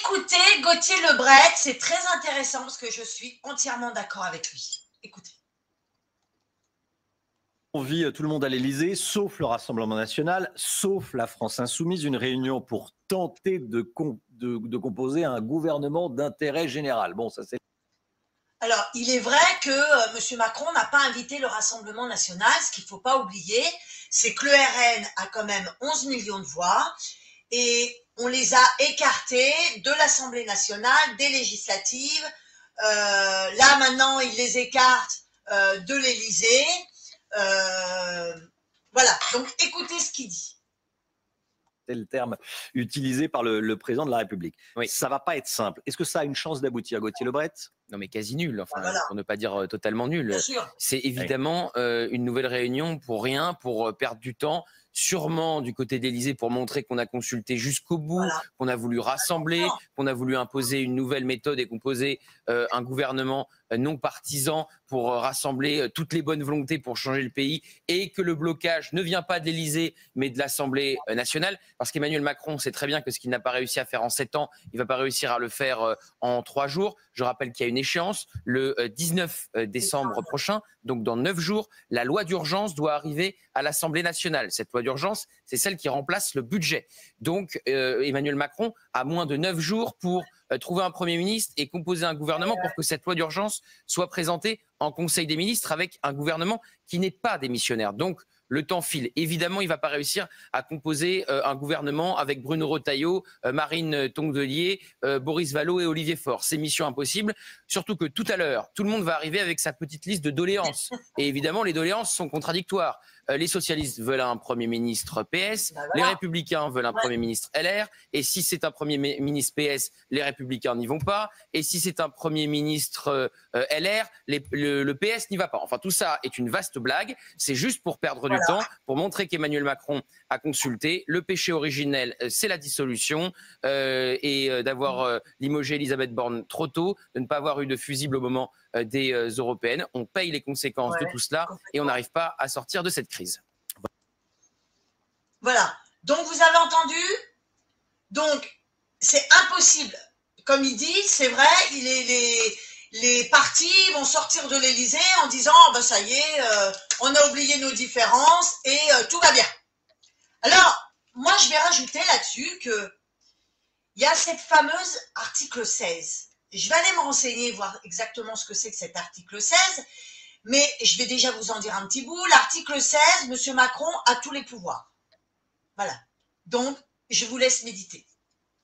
écoutez Gauthier Lebret, c'est très intéressant parce que je suis entièrement d'accord avec lui. Écoutez. On vit tout le monde à l'Élysée, sauf le Rassemblement national, sauf la France insoumise, une réunion pour tenter de composer un gouvernement d'intérêt général. Bon, ça c'est... Alors, il est vrai que M. Macron n'a pas invité le Rassemblement national. Ce qu'il ne faut pas oublier, c'est que le RN a quand même 11 millions de voix et on les a écartés de l'Assemblée nationale, des législatives. Là, maintenant, il les écarte de l'Élysée. Voilà, donc écoutez ce qu'il dit. C'est le terme utilisé par le président de la République. Oui. Ça ne va pas être simple. Est-ce que ça a une chance d'aboutir, Gauthier Lebret? Non, mais quasi nul, enfin, Voilà. pour ne pas dire totalement nul. Bien sûr. C'est évidemment une nouvelle réunion pour rien, pour perdre du temps, sûrement du côté d'Élysée pour montrer qu'on a consulté jusqu'au bout, Voilà. qu'on a voulu rassembler, qu'on a voulu imposer une nouvelle méthode et composer un gouvernement non partisan pour rassembler toutes les bonnes volontés pour changer le pays, et que le blocage ne vient pas de l'Élysée mais de l'Assemblée nationale, parce qu'Emmanuel Macron sait très bien que ce qu'il n'a pas réussi à faire en 7 ans, il ne va pas réussir à le faire en 3 jours. Je rappelle qu'il y a une échéance le 19 décembre prochain, donc dans 9 jours, la loi d'urgence doit arriver à l'Assemblée nationale. Cette loi d'urgence, c'est celle qui remplace le budget. Donc Emmanuel Macron a moins de 9 jours pour trouver un Premier ministre et composer un gouvernement pour que cette loi d'urgence soit présentée en Conseil des ministres avec un gouvernement qui n'est pas démissionnaire. Donc le temps file. Évidemment, il ne va pas réussir à composer un gouvernement avec Bruno Retailleau, Marine Tondelier, Boris Vallaud et Olivier Faure. C'est mission impossible, surtout que tout à l'heure, tout le monde va arriver avec sa petite liste de doléances. Et évidemment, les doléances sont contradictoires. Les socialistes veulent un Premier ministre PS, les Républicains veulent un Premier ministre LR, et si c'est un Premier ministre PS, les Républicains n'y vont pas, et si c'est un Premier ministre LR, le PS n'y va pas. Enfin, tout ça est une vaste blague, c'est juste pour perdre du temps, pour montrer qu'Emmanuel Macron a consulté. Le péché originel, c'est la dissolution, et d'avoir limogé Elisabeth Borne trop tôt, de ne pas avoir eu de fusible au moment des européennes. On paye les conséquences de tout cela et on n'arrive pas à sortir de cette crise. Voilà. Donc, vous avez entendu? Donc, c'est impossible. Comme il dit, c'est vrai, les partis vont sortir de l'Élysée en disant oh, ben ça y est, on a oublié nos différences et tout va bien. Alors, moi, je vais rajouter là-dessus que il y a cette fameuse article 16. Je vais aller me renseigner, voir exactement ce que c'est que cet article 16, mais je vais déjà vous en dire un petit bout. L'article 16, M. Macron a tous les pouvoirs. Voilà. Donc, je vous laisse méditer.